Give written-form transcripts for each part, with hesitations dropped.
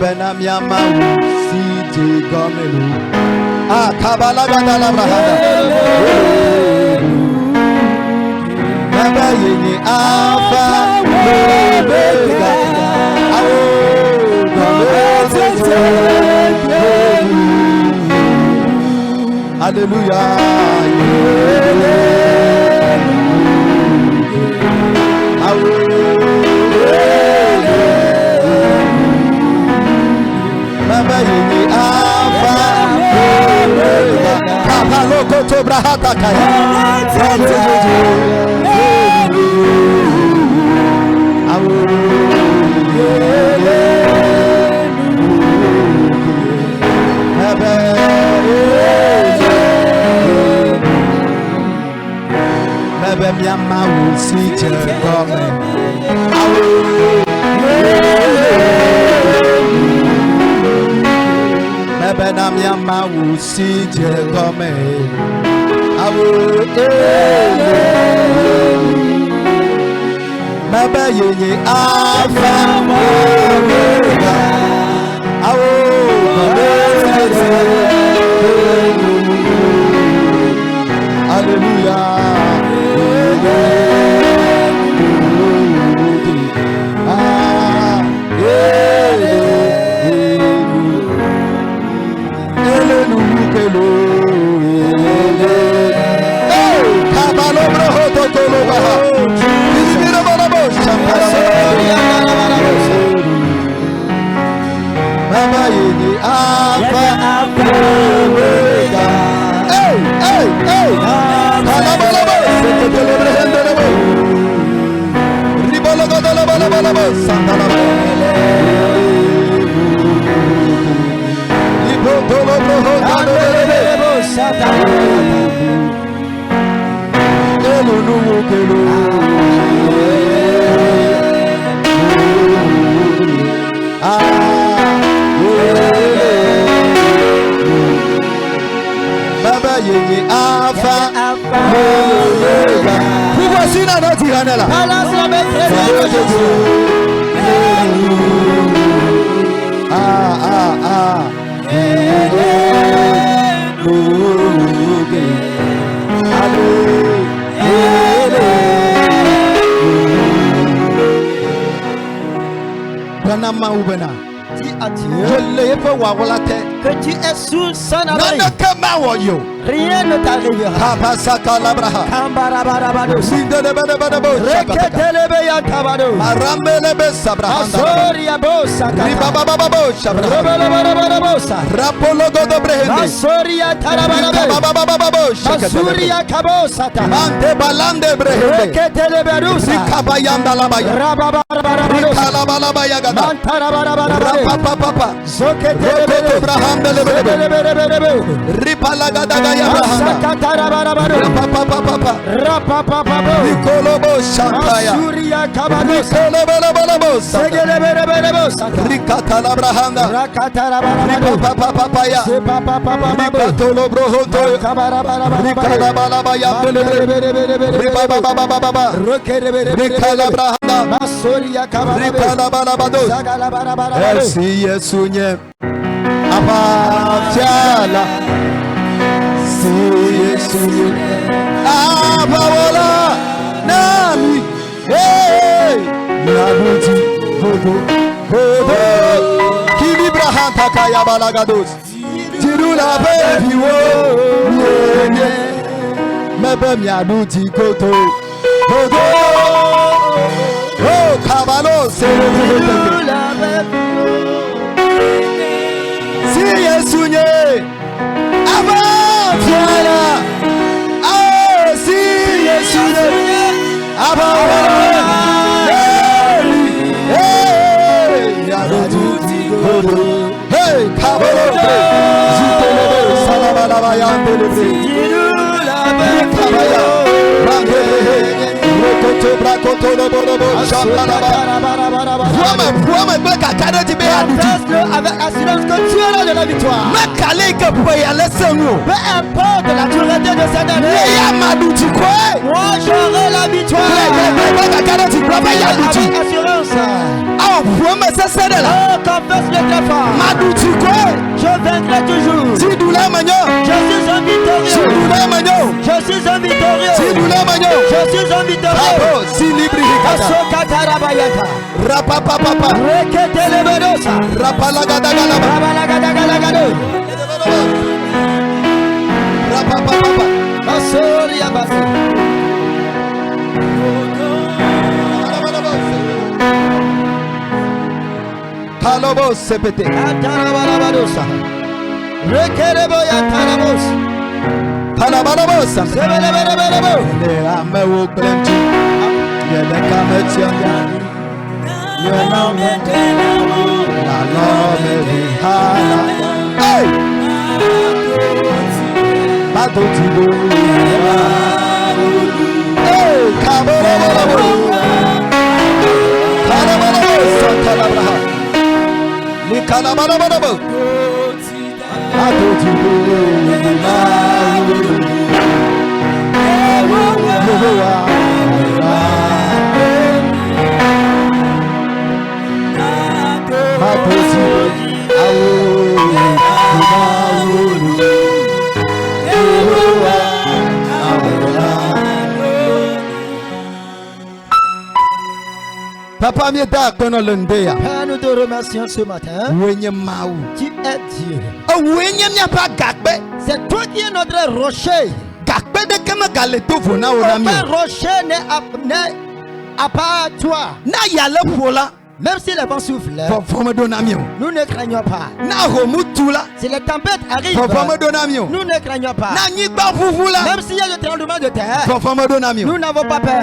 Benam Yama City Gomelu. Ah, Kabala Gadala Brahada. Baba Yini Alpha Omega. Hallelujah. Baba Yini Alpha Omega. Kapaloko to Brahata Kaya. Baba Yama will see Jerome. Benam Yama will see Jerome. I will Baba Yini Alpha Omega. I will hallelujah. Baba Yini Alpha Omega. Hey, hey, hey. Baba Yini Alpha Omega. Pourquoi si la note là? Que tu es sous son abri. Rien ne t'arrivera. Confesse-le avec assurance que tu auras de la victoire. Peu importe la durée de cette année, moi j'aurai la victoire. Avec assurance. Oh, confesse-le très fort. Je vaincrai toujours. Je suis un victorieux. Je suis un victorieux. Je suis un victorieux. Asokatarabayata. Rapapapapa. Reketelebedosa. Rapalagadagalaba. Rabalagadagalagadou. Rapapapapa. Basoriabasi. Talobos sepete. Atarabalabadosa. Rekereboyatarabos. Talabalabos. Sebelebelebelebo. Le amewo plenty. Yele kametia. La love hala. Hey. Bato tibo. Hey, kabolabo. Kalabalabo santalabraha. Ni kalabalabo. Bato tibo. Papa Mieda Konolendea. Père, nous te remercions ce matin. Tu es Dieu. C'est toi qui es notre rocher. Aucun rocher n'est à part toi. Même si les vents soufflent, nous ne craignons pas. Si les tempêtes arrivent, nous ne craignons pas. Même s'il y a le tremblement de terre, nous n'avons pas peur.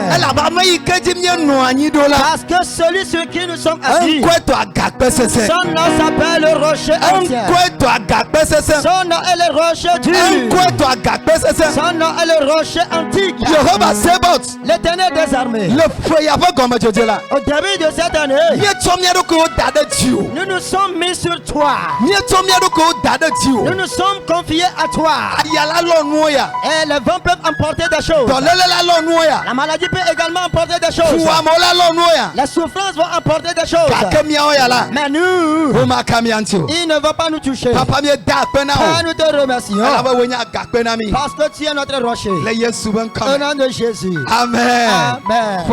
Parce que celui sur qui nous sommes assis, son nom s'appelle le rocher ancien. Son nom est le rocher dur. Son nom est le rocher antique. L'Éternel des armées. Au début de cette année, nous nous sommes mis sur toi. Nous nous sommes confiés à toi. Et les vents peuvent emporter des choses. La maladie peut également emporter des choses. Les souffrances vont emporter des choses. Mais nous, ils ne vont pas nous toucher. Père, nous te remercions parce que tu es notre rocher. Au nom de Jésus. Amen. Amen.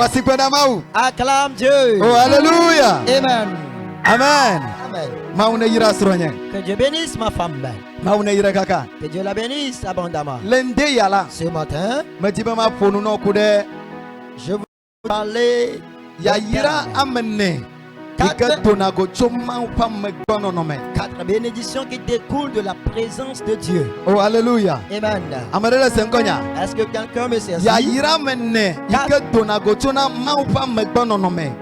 Acclame Dieu. Oh, alléluia. Amen. Amen. Amen. Que Dieu bénisse ma femme. Que Dieu la bénisse abondamment. Ce matin, je vous parler quatre bénédictions qui découlent de la présence de Dieu. Oh, alléluia. Amen. Est-ce que quelqu'un me sait?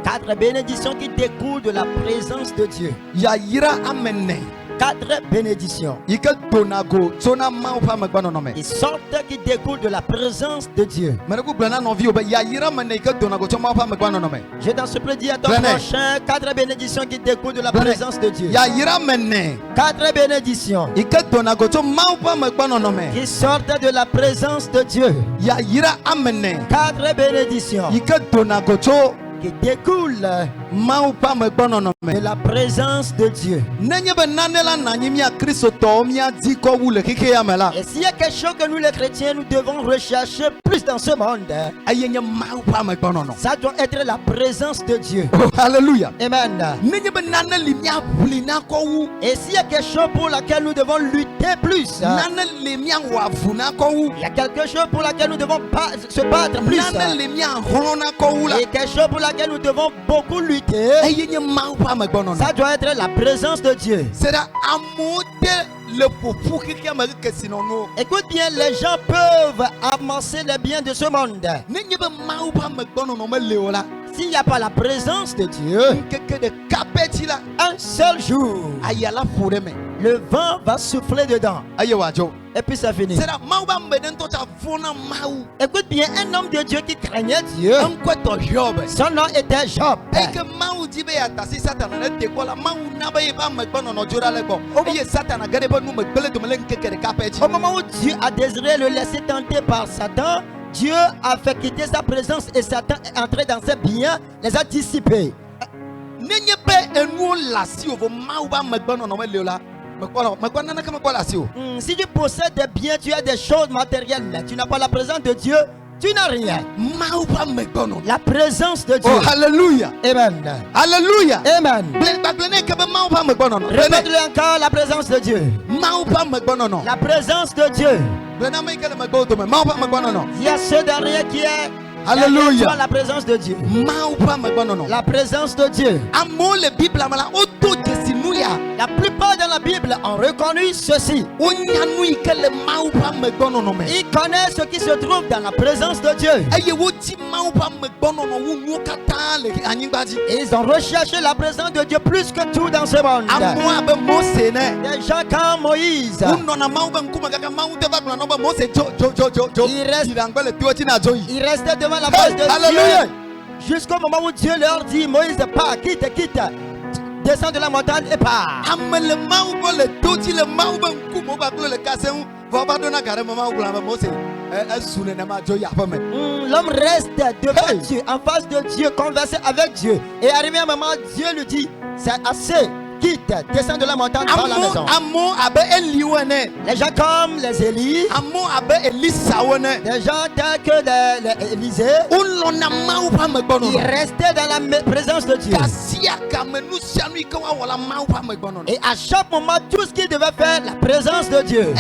Quatre bénédictions qui découlent de la présence de Dieu. Quatre bénédictions. Ils sortent qui découlent de la présence de Dieu. Je t'en supplie, dis à ton prochain, quatre bénédictions qui découlent de la présence de Dieu. Quatre bénédictions qui sortent de la présence de Dieu. Quatre bénédictions qui découle de la présence de Dieu. Et s'il y a quelque chose que nous les chrétiens nous devons rechercher plus dans ce monde, ça doit être la présence de Dieu. Oh, alléluia. Amen. Et s'il y a quelque chose pour laquelle nous devons lutter plus, il y a quelque chose pour laquelle nous devons se battre plus, et quelque chose pour laquelle nous devons beaucoup lutter, ça doit être la présence de Dieu. Écoute bien, les gens peuvent amasser les biens de ce monde. s'il n'y a pas la présence de Dieu, un seul jour, le vent va souffler dedans. Et puis ça finit. Écoute bien, un homme de Dieu qui craignait Dieu, son nom était Job. Au moment où Dieu a désiré le laisser tenter par Satan, Dieu a fait quitter sa présence et Satan est entré dans ses biens, les a dissipés. Si tu possèdes des biens, tu as des choses matérielles, mais tu n'as pas la présence de Dieu, tu n'as rien. La présence de Dieu. Oh, alléluia. Amen. Alléluia. Amen. Répète-le encore, la présence de Dieu. La présence de Dieu. Il y a ce dernier qui est. Alléluia. La présence de Dieu. La présence de Dieu. La plupart dans la Bible ont reconnu ceci. Ils connaissent ce qui se trouve dans la présence de Dieu. Ils ont recherché la présence de Dieu plus que tout dans ce monde. Des gens comme Moïse. Il restait devant la face de Dieu jusqu'au moment où Dieu leur dit: Moïse, pars, quitte. Descends de la montagne et pars. L'homme reste devant Dieu, en face de Dieu, converser avec Dieu. Et arrivé un moment, Dieu lui dit: c'est assez. Quitte, descends de la montagne dans la maison. Les gens comme les Élie, des gens tels que les Élisée, ils restaient dans la présence de Dieu. Et à chaque moment, tout ce qu'ils devaient faire, la présence de Dieu.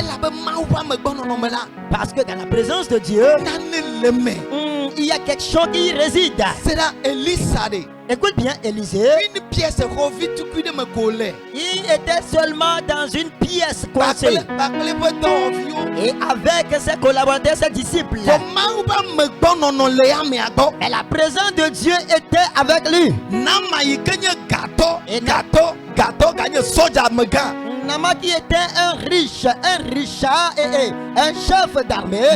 Parce que dans la présence de Dieu, il y a quelque chose qui y réside. Écoute bien, Élisée. Il était seulement dans une pièce coincée. Et avec ses collaborateurs, ses disciples. Mais la présence de Dieu était avec lui. Et Nama qui était un richard et un chef d'armée.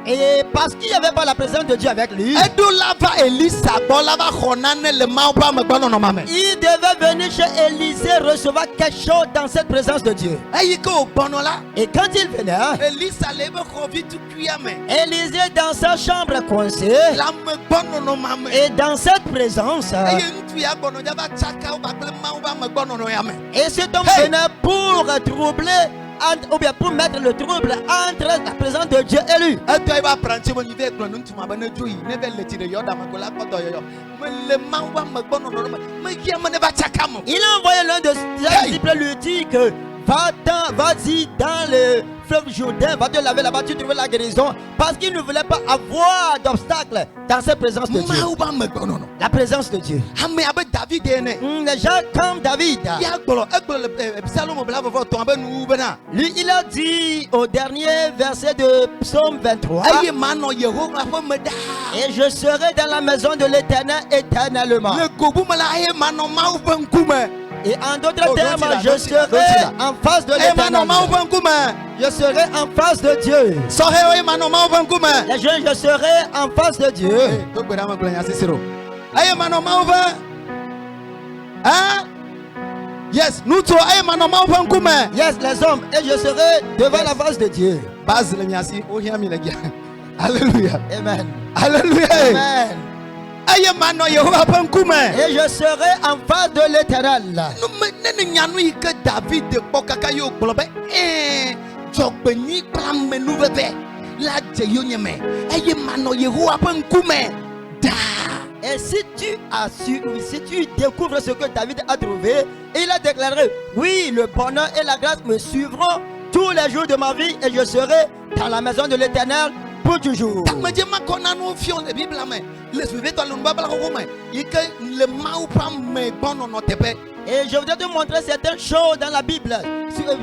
Et parce qu'il n'y avait pas la présence de Dieu avec lui, il devait venir chez Élisée recevoir quelque chose dans cette présence de Dieu. Et quand il venait, Élisée dans sa chambre coincée, et dans cette présence, et cet homme venait pour troubler, ou bien pour mettre le trouble entre la présence de Dieu et lui. Il a envoyé l'un de ses disciples lui dire que vas-y dans le fleuve Jourdain, va te laver là-bas, tu trouves la guérison. Parce qu'il ne voulait pas avoir d'obstacle dans cette présence de Dieu. La présence de Dieu. Les gens comme David. Lui, il a dit au dernier verset de Psaume 23: et je serai dans la maison de l'Éternel éternellement. Et en d'autres termes, je serai en face de l'Éternel. Je serai en face de Dieu. Les jeunes, je serai en face de Dieu. Yes, nous tous, yes, les hommes, et je serai devant la face de Dieu. Alléluia. Amen. Alléluia. Amen. Et je serai en face de l'Éternel. Et si tu découvres ce que David a trouvé, il a déclaré: oui, le bonheur et la grâce me suivront tous les jours de ma vie, et je serai dans la maison de l'Éternel pour toujours. Et je voudrais te montrer certaines choses dans la Bible,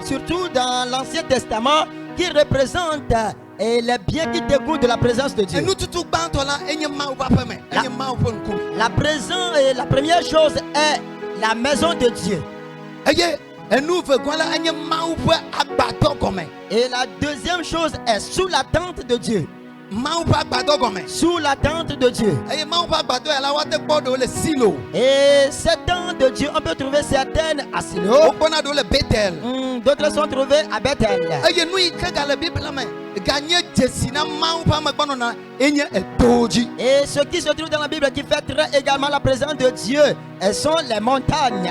surtout dans l'Ancien Testament, qui représentent et les biens qui découlent de la présence de Dieu. La présence et la première chose est la maison de Dieu. Et la deuxième chose est sous la tente de Dieu. Sous la tente de Dieu. Et cette tente de Dieu, on peut trouver certaines à Silo. D'autres sont trouvées à Bethel. Et ce qui se trouve dans la Bible qui fait très également la présence de Dieu, elles sont les montagnes.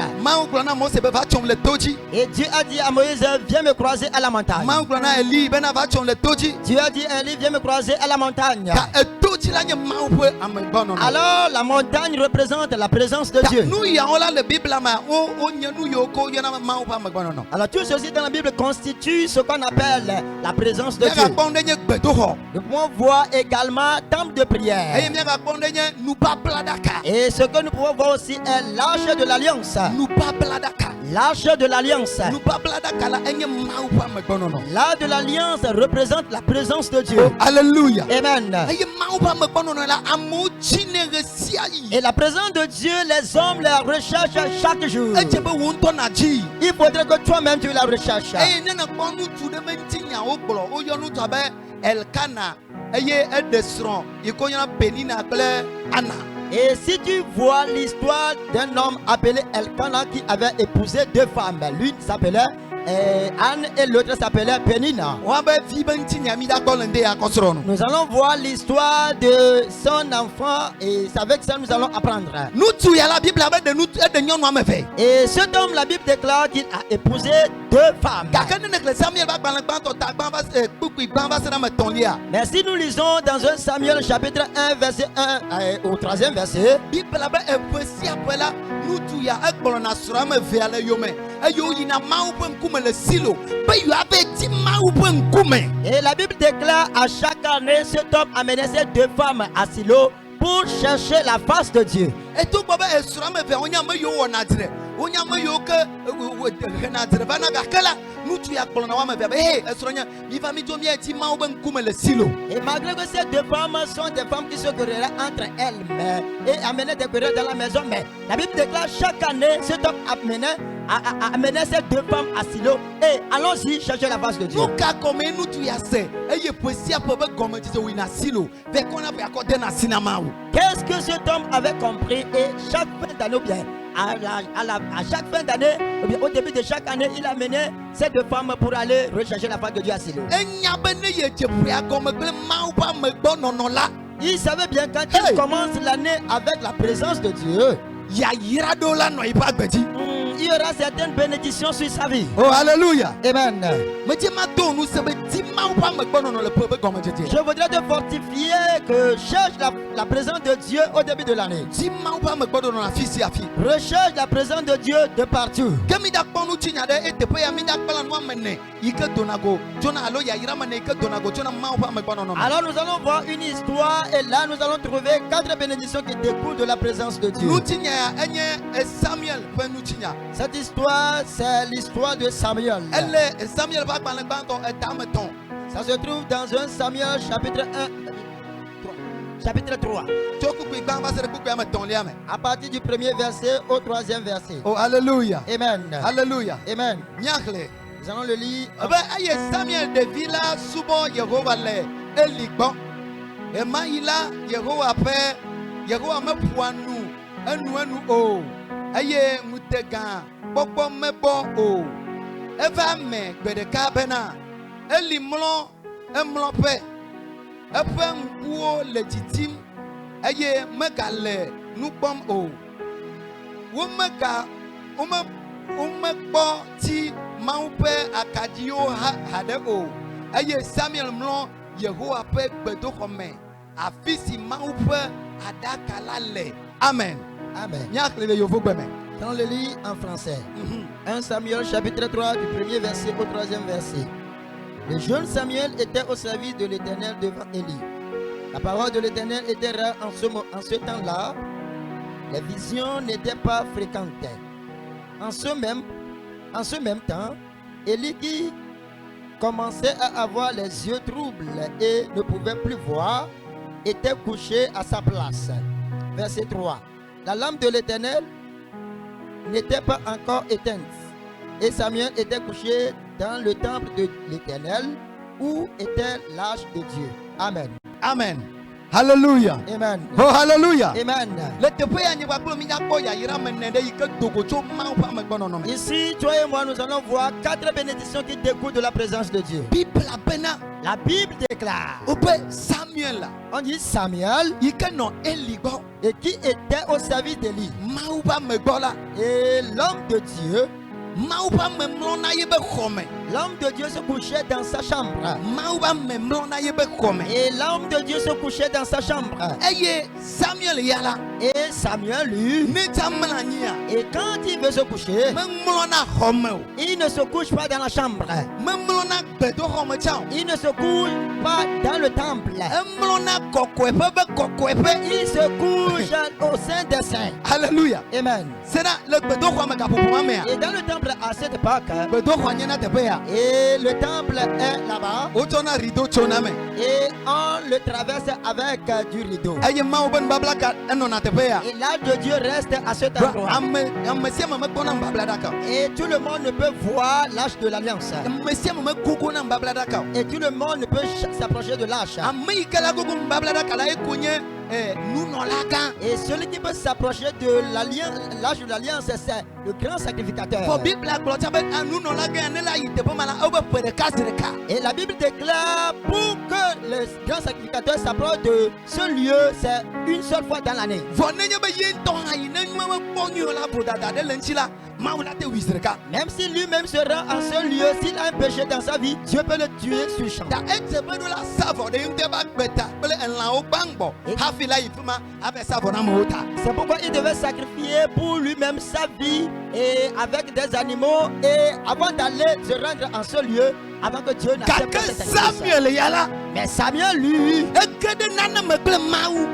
Et Dieu a dit à Moïse, viens me croiser à la montagne. Dieu a dit à Élie, viens me croiser à la montagne. Alors la montagne représente la présence de Dieu. Alors tout ceci dans la Bible constitue ce qu'on appelle la présence de Dieu. Nous pouvons voir également temple de prière. Et ce que nous pouvons voir aussi est l'arche de l'alliance. L'arche de l'alliance. L'arche de l'alliance représente la présence de Dieu. Alléluia. Amen. Et la présence de Dieu, les hommes la recherchent chaque jour. Il faudrait que toi-même tu la recherches. Et si tu vois l'histoire d'un homme appelé Elkanah qui avait épousé deux femmes, l'une s'appelait Anne et l'autre s'appelait Pénina. Nous allons voir l'histoire de son enfant et c'est avec ça nous allons apprendre. Et cet homme, la Bible déclare qu'il a épousé deux femmes. Mais si nous lisons dans 1 Samuel chapitre 1 verset 1 au 3e verset, et la Bible déclare à chaque année cet homme amenait ces deux femmes à Silo pour chercher la face de Dieu. Et malgré que ces deux femmes sont des femmes qui se querellaient entre elles et amenaient des querelles dans la maison, mais la Bible déclare chaque année cet homme amenait ces deux femmes à Silo et allons-y chercher la face de Dieu. Qu'est-ce que cet homme avait compris? Et chaque fin d'année, bien à chaque fin d'année, au début de chaque année, il amenait ces deux femmes pour aller rechercher la face de Dieu à Silo. Il savait bien quand il commence l'année avec la présence de Dieu, il y aura certaines bénédictions sur sa vie. Oh, alléluia. Amen. Je voudrais te fortifier que cherche la présence de Dieu au début de l'année. Recherche la présence de Dieu de partout. Alors nous allons voir une histoire et là nous allons trouver 4 bénédictions qui découlent de la présence de Dieu. Cette histoire, c'est l'histoire de Samuel. Ça se trouve dans 1 Samuel chapitre 1, chapitre 3. À partir du premier verset au 3e verset. Oh, alléluia. Amen. Alléluia. Amen. Nous allons le lire. Samuel de Villa Subo Yehova le Eligbon. Et Maïla Yehova Père Yehova me poinou. Enu o. Aye mutega. Bokbo mebo o. Eva me bedeka bena. Elimlon emlope. Efe mbuo légitime. Aye megale nubom o. Womega umekbo ti maupe akadio hade o. Aye Samuel mlon Yehowa pe gbedoxome. Afisi maupe adakalale. Amen. Amen. On le lit en français. 1 Samuel chapitre 3 du premier verset au 3e verset. Le jeune Samuel était au service de l'Éternel devant Élie. La parole de l'Éternel était rare en ce temps-là. Les visions n'étaient pas fréquentes. En ce même temps, Élie qui commençait à avoir les yeux troubles et ne pouvait plus voir, était couché à sa place. Verset 3. La lampe de l'Éternel n'était pas encore éteinte. Et Samuel était couché dans le temple de l'Éternel où était l'arche de Dieu. Amen. Amen. Hallelujah. Amen. Oh, hallelujah. Amen. Ici, toi et moi, nous allons voir 4 bénédictions qui découlent de la présence de Dieu. La Bible déclare. Samuel. On dit Samuel. Et qui était au service d'Élie. Et l'homme de Dieu. L'homme de Dieu se couchait dans sa chambre. Et l'homme de Dieu se couchait dans sa chambre. Et Samuel lui. Et quand il veut se coucher, il ne se couche pas dans la chambre. Il ne se couche pas dans le temple. Il se couche au sein des saints. Alléluia. Amen. Et dans le temple à cette époque, et le temple est là-bas, et on le traverse avec du rideau. Et l'âge de Dieu reste à cet endroit. Et tout le monde ne peut voir l'âge de l'alliance. Et tout le monde ne peut s'approcher de l'âge. Et celui qui peut s'approcher de l'âge de l'alliance, c'est le grand sacrificateur. Et la Bible déclare pour que le grand sacrificateur s'approche de ce lieu, c'est une seule fois dans l'année. Même si lui-même se rend en ce lieu, s'il a un péché dans sa vie, Dieu peut le tuer sur le champ. C'est pourquoi il devait sacrifier pour lui-même sa vie et avec des animaux, et avant d'aller se rendre en ce lieu, avant que Dieu n'accepte cette sacrifice. Mais Samuel lui,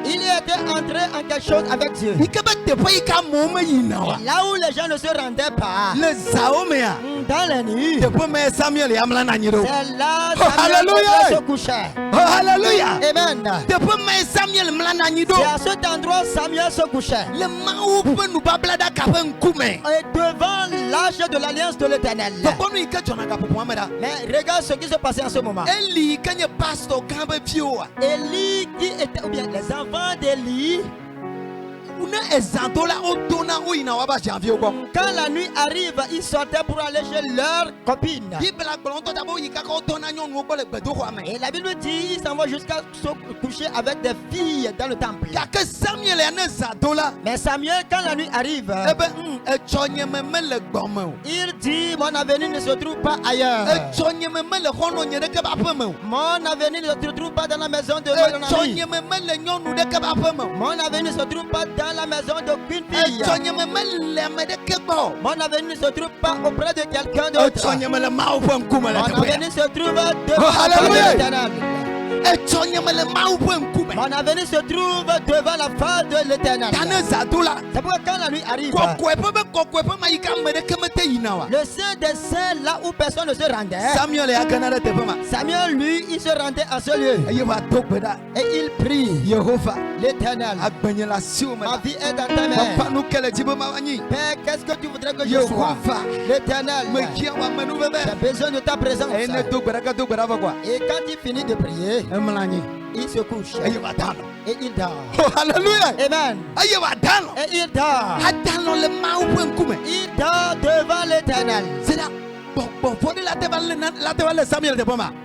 il était entré en quelque chose avec Dieu. Et là où les gens ne se rendaient pas, dans la nuit, c'est là Samuel se couchait. Alléluia. Amen. C'est à cet endroit Samuel se couchait. Et devant l'arche de l'alliance de l'Éternel. Mais regarde ce qui se passait en ce moment. Élie qui était, ou bien les enfants d'Élie, quand la nuit arrive, ils sortaient pour aller chez leur copine. Et la Bible dit ils s'en vont jusqu'à se coucher avec des filles dans le temple. Mais Samuel, quand la nuit arrive, il dit mon avenir ne se trouve pas ailleurs. Mon avenir ne se trouve pas dans la maison de mon ami. Mon avenir ne se trouve pas dans la maison d'aucune fille. Mon avenir ne se trouve pas auprès de quelqu'un d'autre. Mon avenir se trouve devant l'Éternel. Mon avenir se trouve devant la face de l'Éternel. C'est pourquoi quand la nuit arrive, le Saint des Saints, là où personne ne se rendait, Samuel lui, il se rendait à ce lieu. Et il prie l'Éternel. Ma vie est dans ta main. Père, qu'est-ce que tu voudrais que je sois? L'Éternel, j'ai besoin de ta présence. Et quand il finit de prier, il se couche et il dort. Oh, alléluia. Amen. Et il dort. Il dort devant l'Éternel.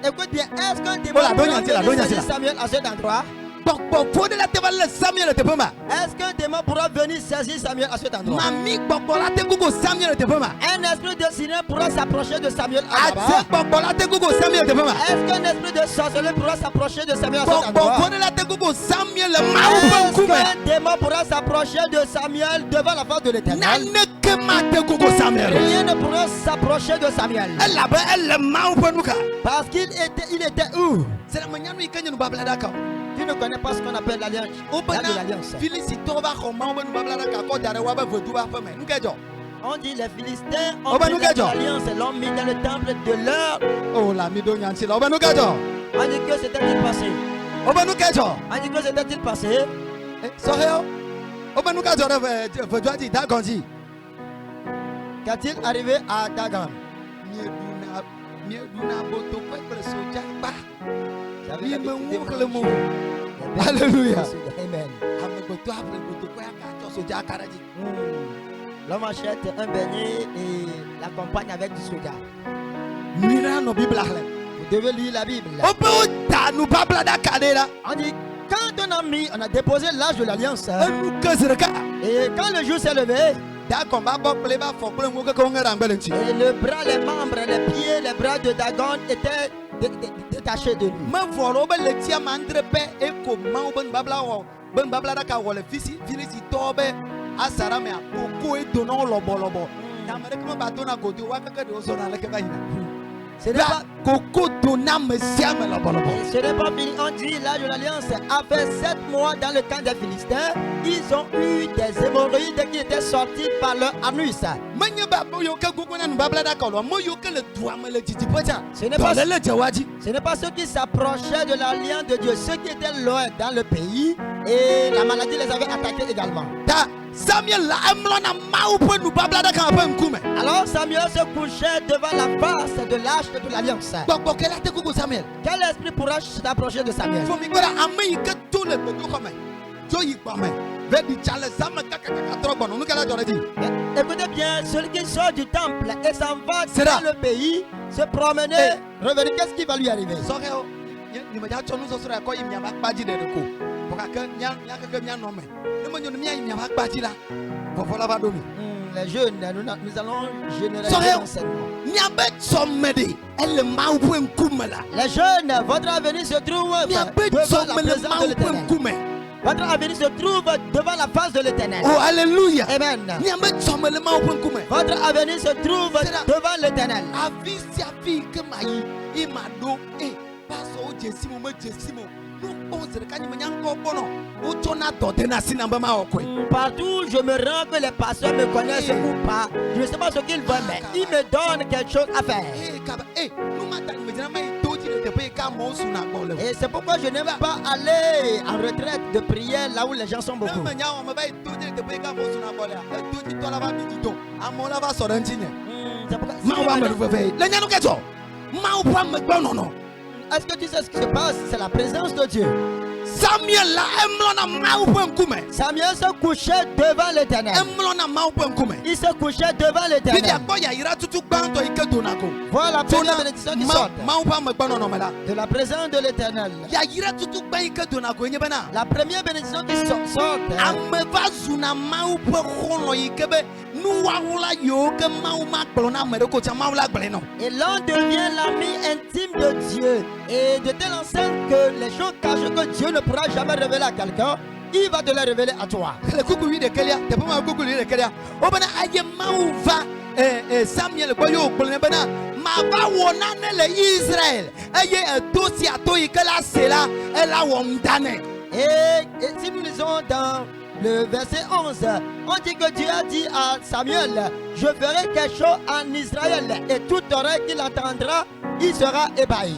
Écoute bien, est-ce qu'un démon pourra venir Samuel à cet endroit? Est-ce qu'un démon pourra venir saisir Samuel à cet endroit? Un esprit de sirène pourra s'approcher de Samuel à là-bas? Est-ce qu'un esprit de sorcellerie pourra s'approcher de Samuel à cet endroit? Est-ce qu'un démon pourra s'approcher de Samuel devant la face de l'Éternel? Rien ne pourra s'approcher de Samuel. Parce qu'il était où? Tu ne connais pas ce qu'on appelle l'alliance. On dit les Philistins ont pris l'alliance et l'ont mis dans le temple de leur. Oh la mido nyansi la. On dit que c'était-il passé. On dit que c'était-il passé. Soheo. Qu'a-t-il arrivé à Dagon? Alléluia. Amen. L'homme achète un beignet et l'accompagne avec du soja. Vous devez lire la Bible. On dit quand on a déposé l'âge de l'alliance, et quand le jour s'est levé, et le bras, les membres, les pieds, les bras de Dagon étaient détachés de lui. Ce n'est pas fini. On dit l'âge de l'alliance a fait 7 mois dans le camp des Philistins. Ils ont eu des hémorroïdes qui étaient sorties par leur anus. Ce n'est pas ceux qui s'approchaient de l'alliance de Dieu, ceux qui étaient loin dans le pays, et la maladie les avait attaqués également. Alors Samuel se couchait devant la face de l'arche de l'alliance. Quel esprit pourra s'approcher de Samuel? Écoutez bien, celui qui sort du temple et s'en va dans le pays, se promener, revenir, qu'est-ce qui va lui arriver? Les jeunes, nous allons généraliser l'enseignement. Les jeunes, votre avenir se trouve devant la présence de l'Éternel. Votre avenir se trouve devant la face de l'Éternel. Oh, alléluia. Amen. Votre avenir se trouve devant l'Éternel. Partout je me rends, que les pasteurs me connaissent ou pas, je ne sais pas ce qu'ils veulent, mais ils me donnent quelque chose à faire. Et c'est pourquoi je n'aime pas aller en retraite de prière là où les gens sont beaucoup. Est-ce que tu sais ce qui se passe? C'est la présence de Dieu. Samuel se couchait devant l'Éternel. Il se couchait devant l'Éternel. Voilà la première bénédiction qui sort de la présence de l'Éternel. La première bénédiction qui sort. Et l'on devient l'ami intime de Dieu. Et de telle enseigne que les choses cachées que Dieu ne pourra jamais révéler à quelqu'un, il va te les révéler à toi. Samuel et si nous lisons dans le verset 11, on dit que Dieu a dit à Samuel, je ferai quelque chose en Israël, et toute oreille qui l'entendra, il sera ébahi.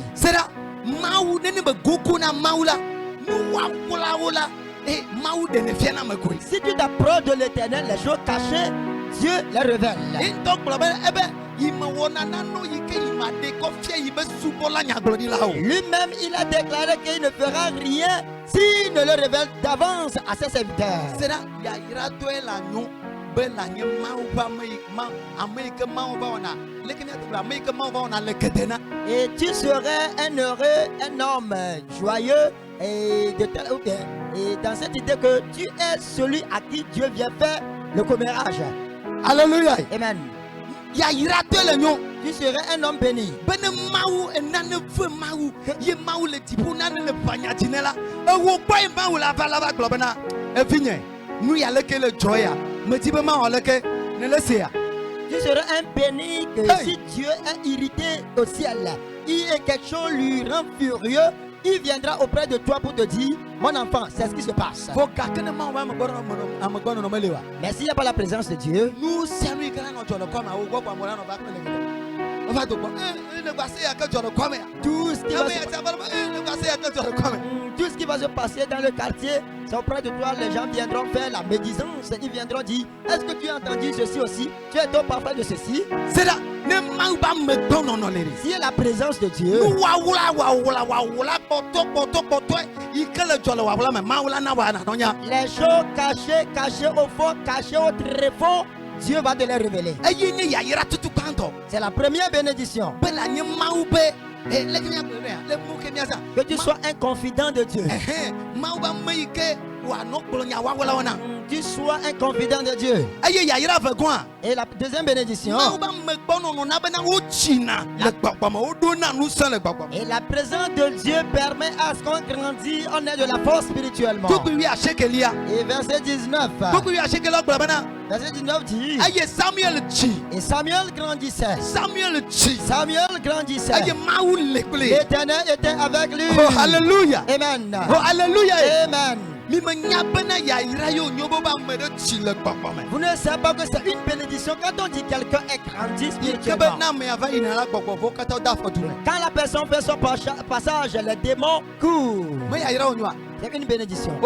Si tu t'approches de l'Éternel, les choses cachées, Dieu les révèle. Lui-même, il a déclaré qu'il ne fera rien s'il ne le révèle d'avance à ses serviteurs. Et tu serais un heureux, un homme joyeux et dans cette idée que tu es celui à qui Dieu vient faire le commérage. Alléluia. Amen. Tu serais un homme béni. Tu serais un béni que si Dieu est irrité au ciel, il est quelque chose lui rend furieux, il viendra auprès de toi pour te dire, mon enfant, c'est ce qui se passe. Mais s'il n'y a pas la présence de Dieu, tout ce qui va se passer dans le quartier, c'est auprès de toi, les gens viendront faire la médisance. Ils viendront dire, est-ce que tu as entendu ceci aussi? Tu es donc parfait de ceci. C'est là. Si la présence de Dieu, les choses cachées au fond, cachées au tréfonds, Dieu va te les révéler. C'est la première bénédiction. Que tu sois un confident de Dieu. Tu sois un confident de Dieu. Et la deuxième bénédiction, et la présence de Dieu permet à ce qu'on grandisse, on est de la force spirituellement. Et verset 19, verset 19 dit, et Samuel grandissait. Samuel grandissait. L'Éternel était avec lui. Oh, alléluia. Amen. Oh, alléluia. Amen. Vous ne savez pas que c'est une bénédiction quand on dit quelqu'un est grandi spirituellement. Quand la personne fait son passage, les démons courent. C'est une bénédiction.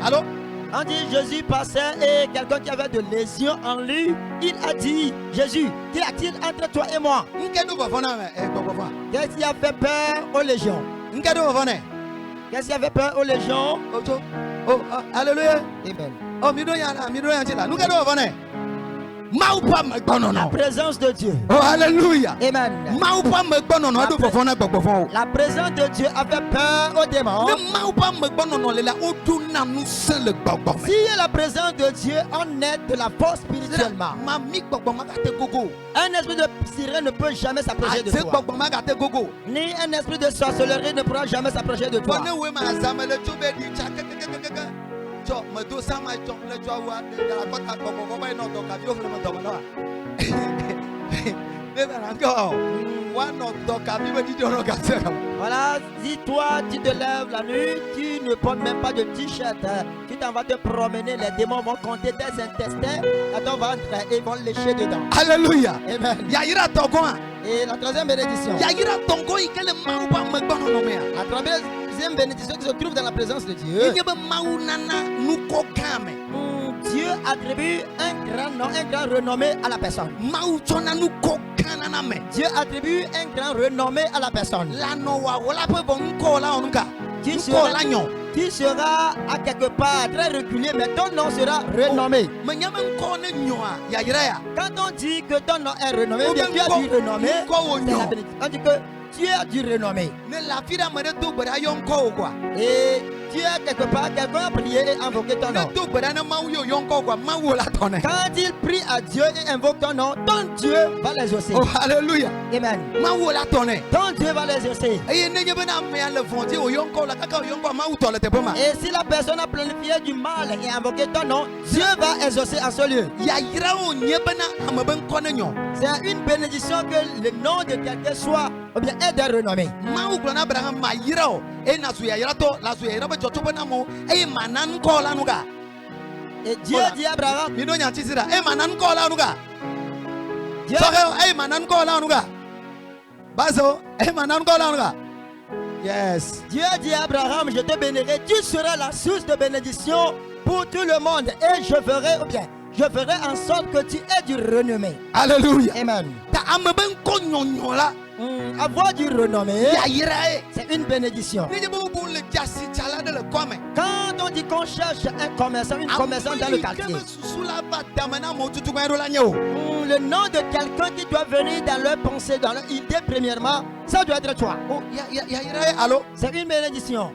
Alors, on dit Jésus passait et quelqu'un qui avait de lésions en lui, il a dit, Jésus, qu'y a-t-il entre toi et moi? Qu'est-ce qui a fait peur aux légions? Qu'est-ce qui a fait peur aux légions? Oh, alléluia. Amen. Oh, la présence de Dieu. Oh, alléluia. Amen. La présence de Dieu a fait peur aux démons. Si la présence de Dieu, on est de la force spirituellement. Un esprit de sirène ne peut jamais s'approcher de toi. Ni un esprit de sorcellerie ne pourra jamais s'approcher de toi. Voilà, si toi tu te lèves la nuit, tu ne portes même pas de t-shirt, tu t'en vas te promener, les démons vont compter tes intestins à ton ventre et vont lécher dedans. Alléluia. Amen. Et la troisième bénédiction. La troisième bénédiction qui se trouve dans la présence de Dieu. Dieu attribue un grand nom, un grand renommé à la personne. Dieu attribue un grand renommé à la personne. Tu seras à quelque part très reculé, mais ton nom sera renommé. Quand on dit que ton nom est renommé, bien tu as du renommé, c'est la bénédiction. On dit que tu as du renommé. Et tu as quelque part, quelqu'un a prié et invoqué ton nom. Quand il prie à Dieu et invoque ton nom, ton Dieu va les exaucer. Oh, alléluia. Amen. Ton Dieu va les exaucer. Et si la personne a planifié du mal et invoqué ton nom, Dieu va exaucer en ce lieu. C'est une bénédiction que le nom de quelqu'un soit ou bien est renommé. Et Dieu dit à Abraham, yes. Dieu dit à Abraham, je te bénirai, tu seras la source de bénédiction pour tout le monde et je ferai en sorte que tu aies du renommé. Alléluia. Amen. Avoir du renommé, c'est une bénédiction. Quand on dit qu'on cherche un commerçant, une commerçante dans le quartier, le nom de quelqu'un qui doit venir dans leur pensée, dans leur idée premièrement, ça doit être toi. C'est une bénédiction.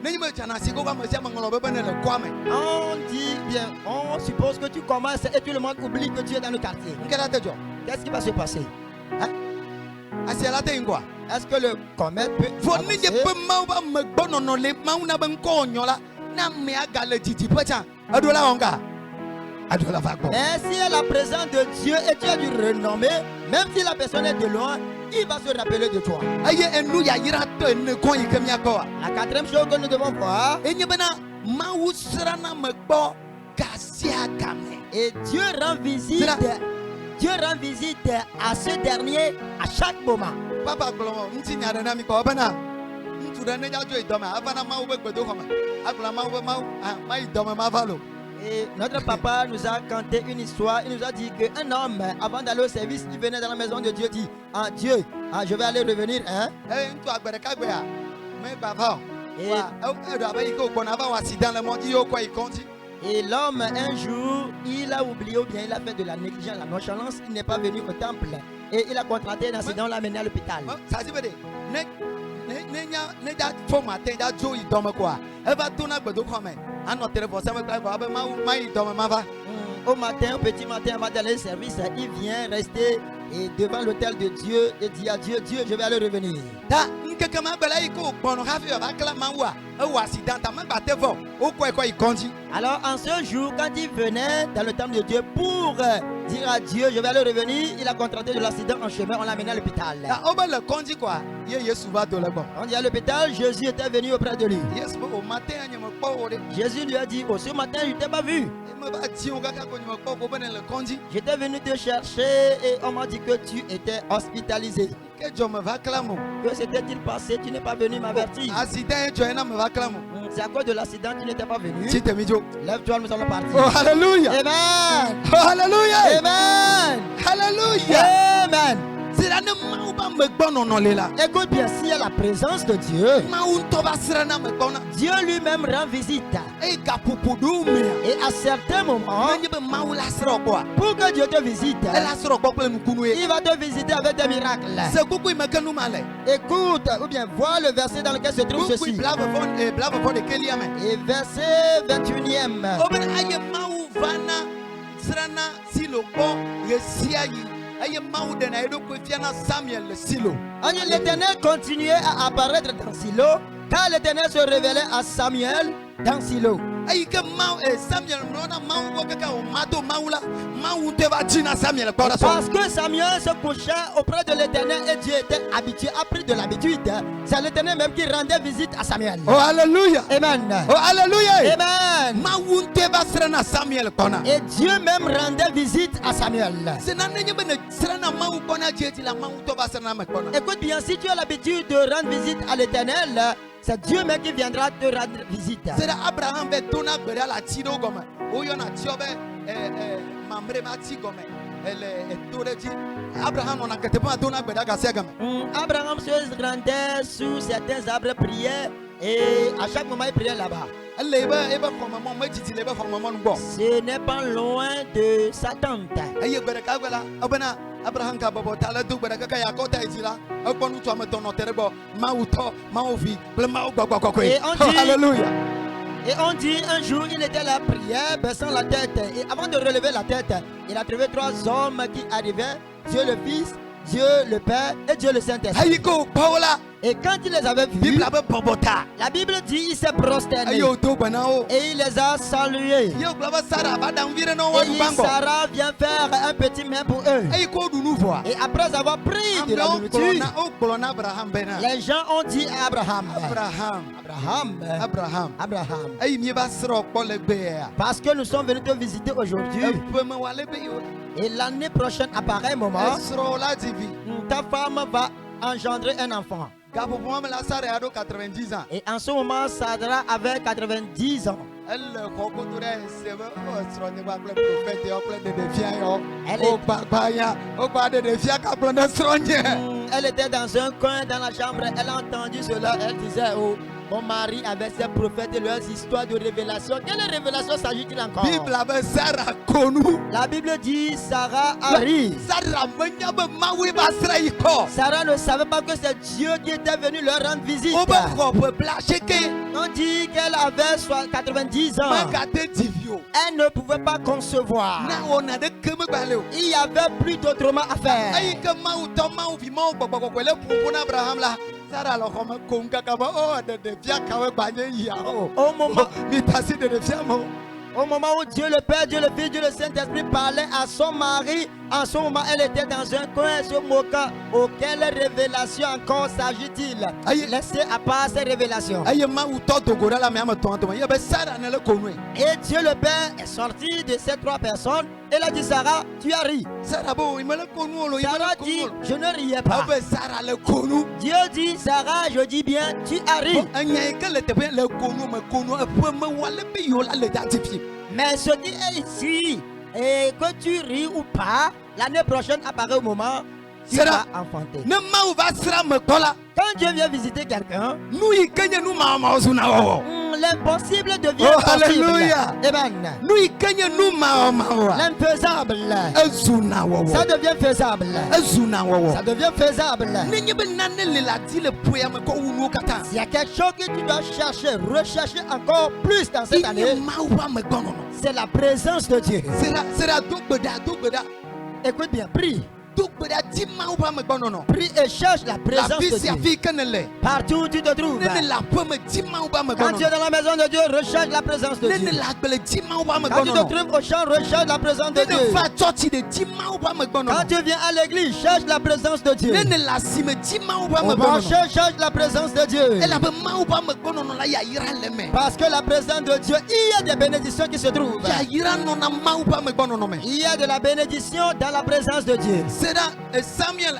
On dit bien, on suppose que tu commences et tout le monde oublie que tu es dans le quartier. Qu'est-ce qui va se passer? Hein? Est-ce que le comète peut mais si la présence de Dieu et tu as du renommé, Même si la personne est de loin, il va se rappeler de toi. La quatrième chose que nous devons voir, et Dieu rend visite à ce dernier à chaque moment. Et notre papa nous a conté une histoire. Il nous a dit qu'un homme, avant d'aller au service, il venait dans la maison de Dieu, dit: ah Dieu, je vais aller revenir, hein? Et l'homme, un jour, il a oublié ou bien il a fait de la négligence, la nonchalance. Il n'est pas venu au temple et il a contracté un accident, l'a amené à l'hôpital. Au matin, au petit matin, avant d'aller au service, il vient rester devant l'autel de Dieu et dit à Dieu: Dieu, je vais aller revenir. Alors en ce jour, quand il venait dans le temple de Dieu pour dire à Dieu: je vais aller revenir, il a contracté de l'accident en chemin, on l'a amené à l'hôpital. On dit à l'hôpital, Jésus était venu auprès de lui. Jésus lui a dit: oh, ce matin, je ne t'ai pas vu. J'étais venu te chercher et on m'a dit que tu étais hospitalisé. Que s'était-il passé? Tu n'es pas venu m'avertir. C'est à cause de l'accident que tu n'étais pas venu. Lève-toi, nous allons partir. Oh, alléluia. Amen. Oh, alléluia. Amen. Alléluia. Amen. Écoute bien, s'il y a la présence de Dieu, Dieu lui-même rend visite. Et à certains moments, pour que Dieu te visite, il va te visiter avec des miracles. Écoute, ou bien vois le verset dans lequel se trouve ceci. Et verset 21e. L'Éternel continuait à apparaître dans Silo, car l'Éternel se révélait à Samuel dans Silo. Parce que Samuel se couchait auprès de l'Éternel et Dieu était habitué, a pris de l'habitude. C'est l'Éternel même qui rendait visite à Samuel. Oh alléluia. Amen. Oh alléluia. Amen. Et Dieu même rendait visite à Samuel. Écoute bien, si tu as l'habitude de rendre visite à l'Éternel, c'est Dieu même qui viendra te rendre visite. C'est Abraham se rendait sous certains arbres, priait et à chaque moment il priait là-bas. Ce n'est pas loin de sa tente. Et on dit un jour il était là, prière, baissant la tête. Et avant de relever la tête, il a trouvé trois hommes qui arrivaient: Dieu le Fils, Dieu le Père et Dieu le Saint-Esprit. Et quand il les avait vus, la Bible dit il s'est prosterné et il les a salués. Et Sarah vient faire un petit mets pour eux. Et après avoir pris de la nourriture, les gens ont dit à Abraham: Abraham, parce que nous sommes venus te visiter aujourd'hui. Et l'année prochaine, à pareil moment, ta femme va engendrer un enfant. Et en ce moment, Sarah avait 90 ans. Elle était dans un coin dans la chambre. Elle a entendu cela. Elle disait: oh, mon mari avait ses prophètes et leurs histoires de révélation. Quelle révélation s'agit-il encore? La Bible dit Sarah arrive. Sarah ne savait pas que c'est Dieu qui était venu leur rendre visite. On dit qu'elle avait 90 ans. Elle ne pouvait pas concevoir. Il n'y avait plus d'autrement à faire. Au moment où Dieu le Père, Dieu le Fils, Dieu le Saint-Esprit parlait à son mari, En ce moment, elle était dans un coin se moquant. Quelle révélation encore s'agit-il? Laissez à part ces révélations. Et Dieu le Père est sorti de ces trois personnes. Et il a dit, Sarah, tu as ri. Sarah dit, je ne riais pas. Dieu dit, Sarah, je dis bien, tu as ri. Mais ce qui est ici, et que tu ris ou pas, l'année prochaine apparaît au moment tu vas enfanter. Quand Dieu vient visiter quelqu'un, l'impossible devient possible. Amen. L'imfaisable, ça devient faisable. Ça devient faisable. S'il y a quelque chose que tu dois chercher, rechercher encore plus dans cette année, c'est la présence de Dieu. Écoute bien, prie. Prie et cherche la présence de Dieu. Partout où tu te trouves. Quand tu es dans la maison de Dieu, recherche la présence de Dieu. Quand tu te trouves au champ, recherche la présence de Dieu. Quand tu viens à l'église, cherche la présence de Dieu. Au marché, cherche la présence de Dieu. Parce que la présence de Dieu, il y a des bénédictions qui se trouvent. Il y a de la bénédiction dans la présence de Dieu. Samuel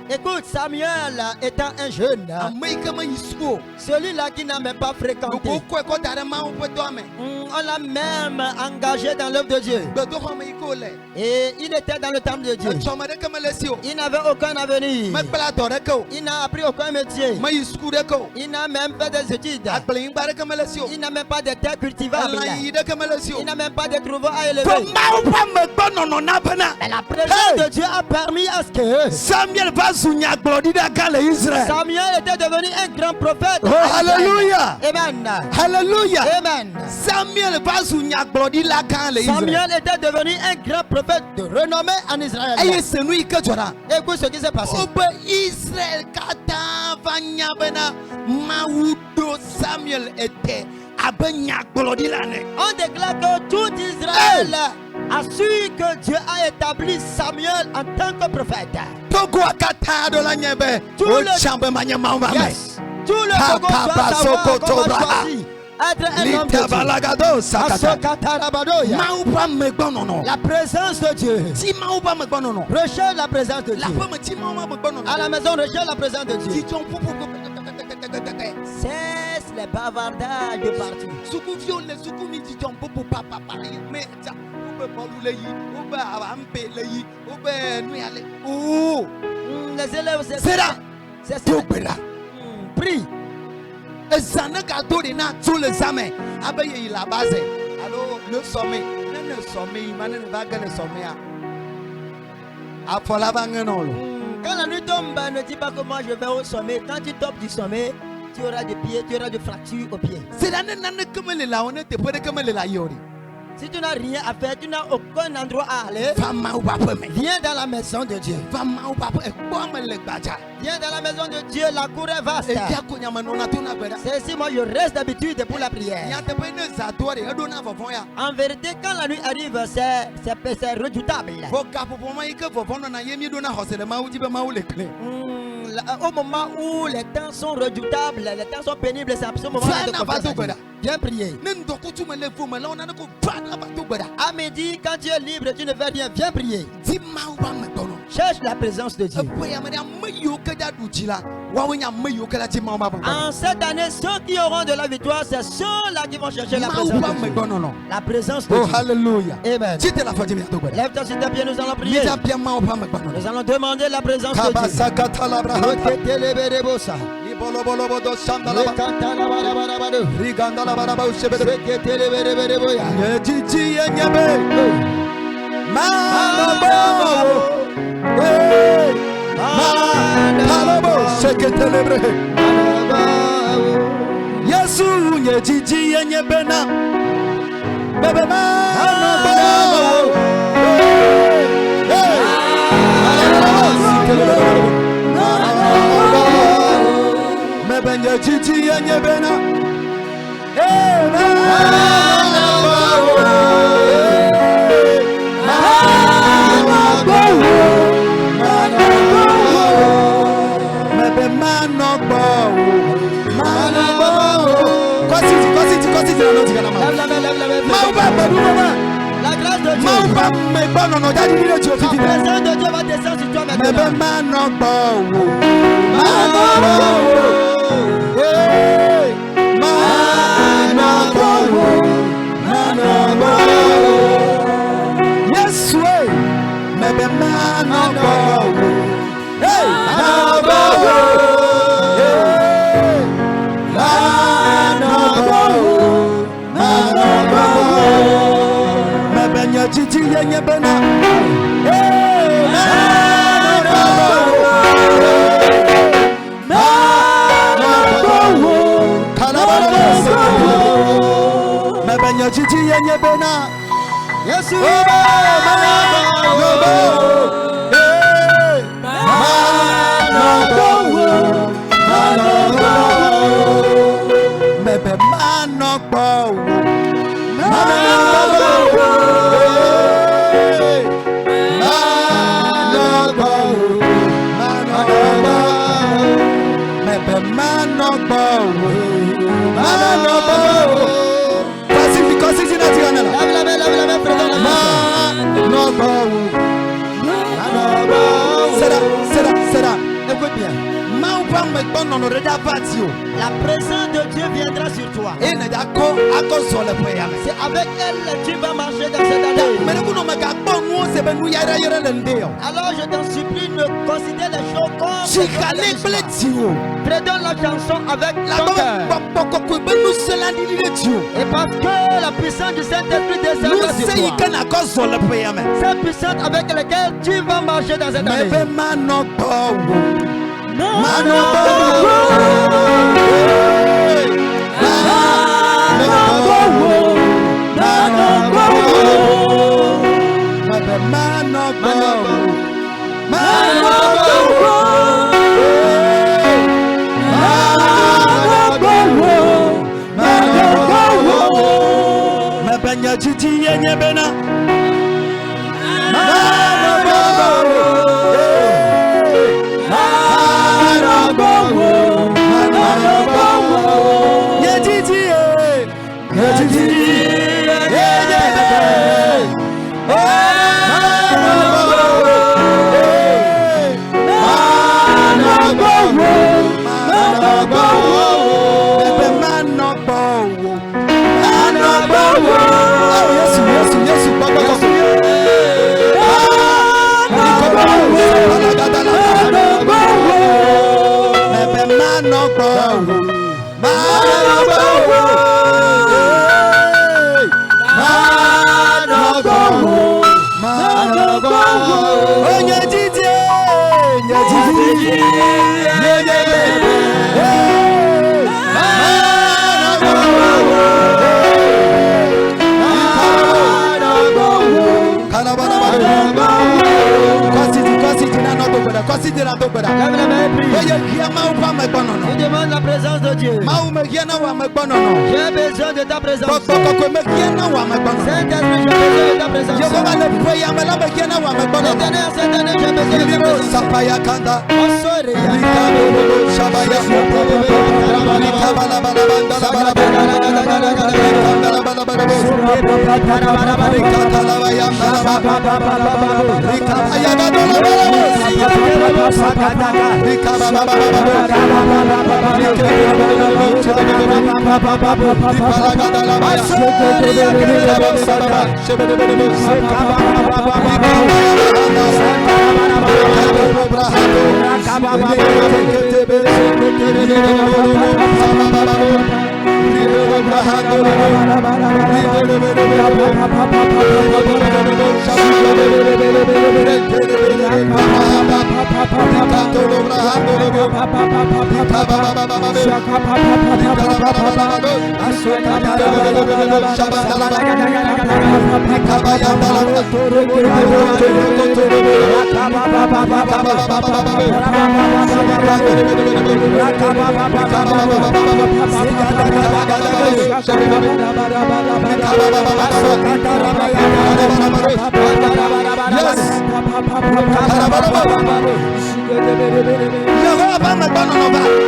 Écoute, Samuel étant un jeune, celui-là qui n'a même pas fréquenté, on l'a même engagé dans l'œuvre de Dieu. Et il était dans le temple de Dieu. Il n'avait aucun avenir. Il n'a appris aucun métier. Il n'a même fait des études. Il n'a même pas de terre cultivable. Il n'a même pas de troupeaux à élever. Mais la présence de Dieu a permis à ce que Samuel était devenu un grand prophète. Oh, alléluia. Amen. Alléluia. Amen. Samuel était devenu un grand prophète de renommée en Israël. Écoute ce qui s'est passé. Samuel était. On déclare que tout Israël a su que Dieu a établi Samuel en tant que prophète. Tout le Togo doit savoir comment choisir être un homme de Dieu. La présence de Dieu. Recherche la présence de Dieu. À la maison, recherche la présence de Dieu. Cesse les bavardages de partout. Les élèves, c'est là. Prie. Le sommet. Quand la nuit tombe, ne dis pas que moi je vais au sommet. Quand tu tombes du sommet, tu auras des pieds, tu auras des fractures aux pieds. Si tu n'as rien à faire, tu n'as aucun endroit à aller, viens dans la maison de Dieu. Viens dans la maison de Dieu, la cour est vaste. C'est ici, moi je reste d'habitude pour la prière. En vérité, quand la nuit arrive, c'est redoutable. Au moment où les temps sont redoutables, les temps sont pénibles, c'est à ce moment de confiance. Viens prier. À midi, quand tu es libre, tu ne fais rien, viens prier. Cherche la présence de Dieu. En cette année, ceux qui auront de la victoire, c'est ceux-là qui vont chercher la présence de Dieu. La présence de Dieu. Oh, alléluia. Amen. Lève-toi sur tes pieds, nous allons prier. Nous allons demander la présence de Dieu. Yesu nye jiji yenye bena bebe mebe nye jiji yenye bena La grâce de Dieu. La présence de Dieu va descendre sur toi maintenant. La présence de Dieu viendra sur toi. C'est avec elle que tu vas marcher dans cette année. Alors je t'en supplie, ne considère les choses comme prédonne la chanson avec ton cœur. Et parce que la puissance du Saint-Esprit descendra sur toi, cette puissance avec laquelle tu vas marcher dans cette année. Il demande la présence de Dieu. J'ai besoin de ta présence. Saint-Esprit, j'ai besoin de ta présence. Cette année, j'ai besoin de ta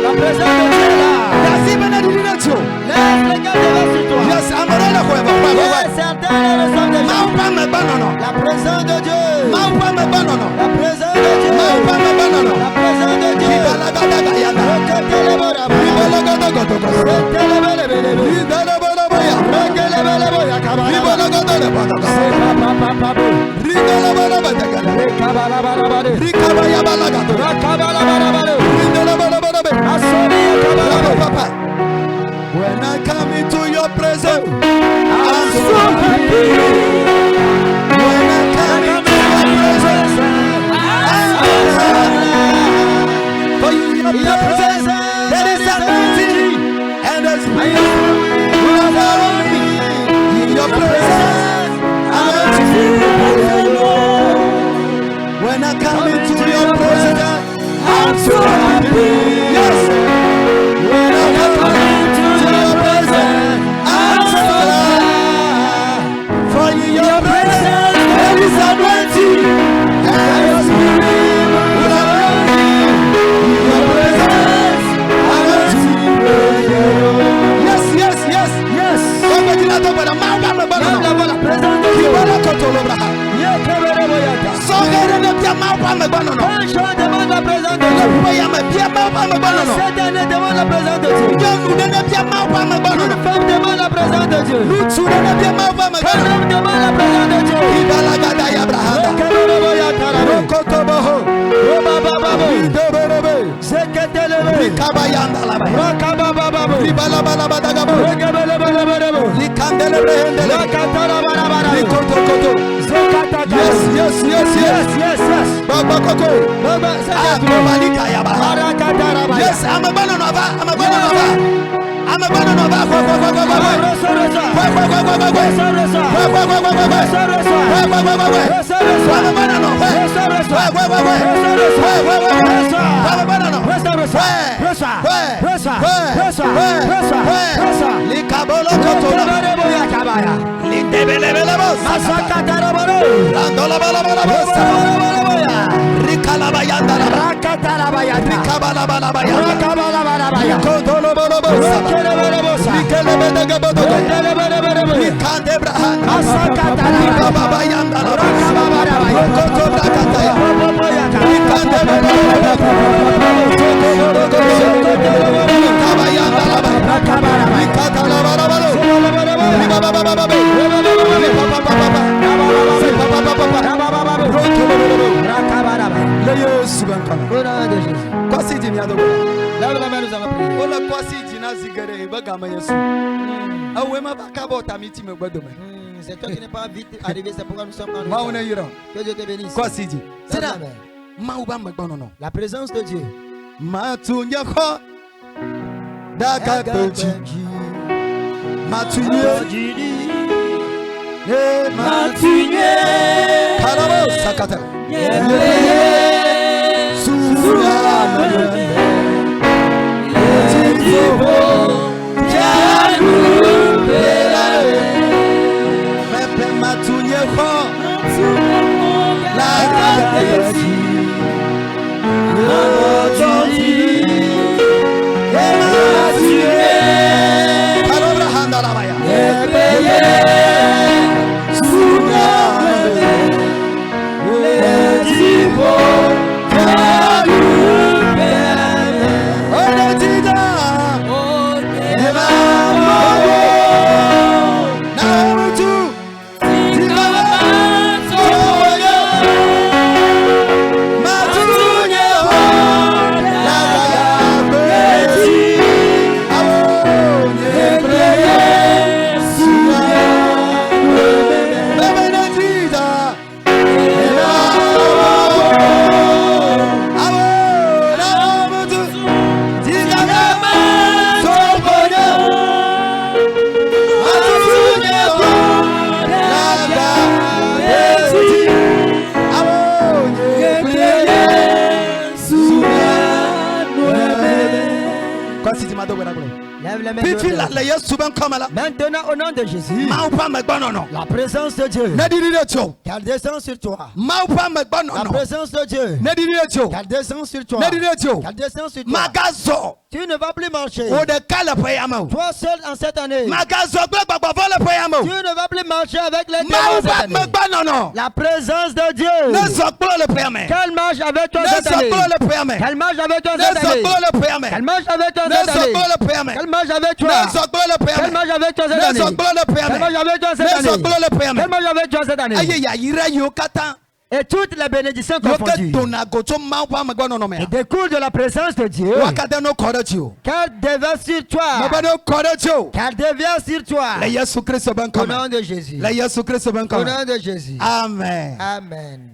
La présence de Dieu là. Laisse les gars devant sur toi. Certains reçoivent des gens. La présence de Dieu. La présence de Dieu. La présence de Dieu. When I come into your presence, I'm so happy. When I come into your presence, I'm so happy. For in your presence, there is anointing and a spirit who follow me. In your presence, I'm so when I come into your presence, I'm so happy. Yes. When I come into your presence, I'm so glad. For in your presence, there is anointing and a spirit who follow me. In your presence, I'm so yes, yes, yes, yes. Yes, yes, yes, yes, yes, yes. Yes, I'm a banana. I'm a banana. I'm a banana. C'est toi qui n'es pas vite arrivé, c'est pourquoi nous sommes en retard. Que Dieu te bénisse. La présence de Dieu. Maintenant, au nom de Jésus, la présence de Dieu qu'elle descend sur toi. La présence de Dieu qu'elle descend sur toi. Qu'elle descend sur toi. Tu ne vas plus marcher. Toi seul en cette année. Tu ne vas plus marcher avec les démons. La présence de Dieu. Qu'elle marche avec toi cette année. Qu'elle marche avec toi cette année. Qu'elle marche avec toi cette année. Qu'elle marche avec toi. Qu'elle marche avec toi cette année. Qu'elle marche avec toi cette année. Qu'elle marche avec toi cette année. Et toutes les bénédictions confondues. Et découlent de la présence de Dieu. Qu'elle déverse sur toi. Qu'elle déverse sur toi. Au nom de Jésus. Au nom de Jésus. Amen. Amen.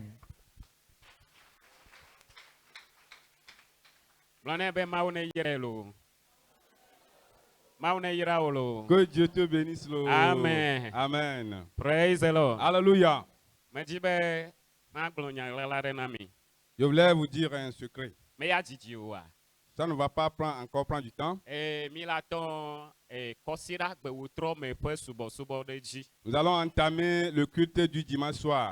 Que Dieu te bénisse. Amen. Amen. Praise the Lord. Alléluia. Je voulais vous dire un secret. Ça ne va pas encore prendre du temps. Nous allons entamer le culte du dimanche soir.